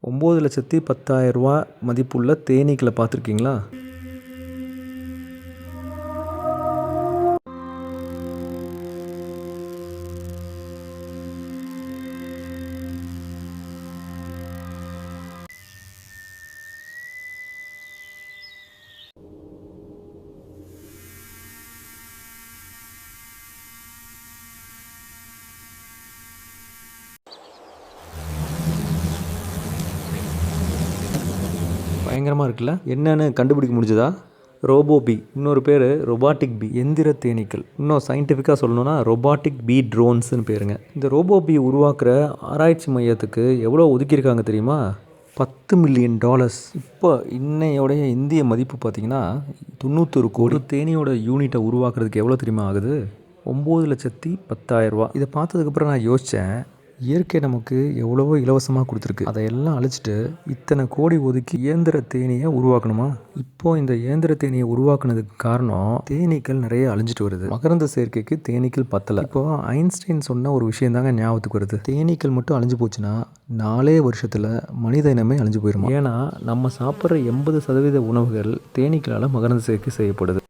9,10,000 மதிப்புள்ள தேனீக்களை பார்த்துருக்கீங்களா? பயங்கரமாக இருக்குல்ல? என்னன்னு கண்டுபிடிக்க முடிஞ்சதா? ரோபோபி, இன்னொரு பேர் ரொபாட்டிக் பி, எந்திர தேனீக்கள். இன்னும் சயின்டிஃபிக்காக சொல்லணும்னா ரொபாட்டிக் பி ட்ரோன்ஸ்னு பேருங்க. இந்த ரோபோபி உருவாக்குற ஆராய்ச்சி மையத்துக்கு எவ்வளோ ஒதுக்கியிருக்காங்க தெரியுமா? $10 மில்லியன். இப்போ இன்னையோடைய இந்திய மதிப்பு பார்த்திங்கன்னா 91 கோடி. தேனியோட யூனிட்டை உருவாக்குறதுக்கு எவ்வளோ தெரியுமா ஆகுது? 9,10,000. இதை பார்த்ததுக்கப்புறம் நான் யோசித்தேன், இயற்கை நமக்கு எவ்வளவோ இலவசமாக கொடுத்துருக்கு, அதையெல்லாம் அழிச்சிட்டு இத்தனை கோடி ஒதுக்கி இயந்திர தேனியை உருவாக்கணுமா? இப்போ இந்த இயந்திர தேனியை உருவாக்குனதுக்கு காரணம் தேனீக்கள் நிறைய அழிஞ்சிட்டு வருது. மகரந்த சேர்க்கைக்கு தேனீக்கள் பத்தலை. இப்போ ஐன்ஸ்டைன் சொன்ன ஒரு விஷயம் தாங்க ஞாபகத்துக்கு வருது. தேனீக்கள் மட்டும் அழிஞ்சு போச்சுன்னா 4 வருஷத்தில் மனித இனமே அழிஞ்சு போயிடும். ஏன்னா நம்ம சாப்பிட்ற 80% உணவுகள் தேனீக்களால் மகரந்த சேர்க்கை செய்யப்படுது.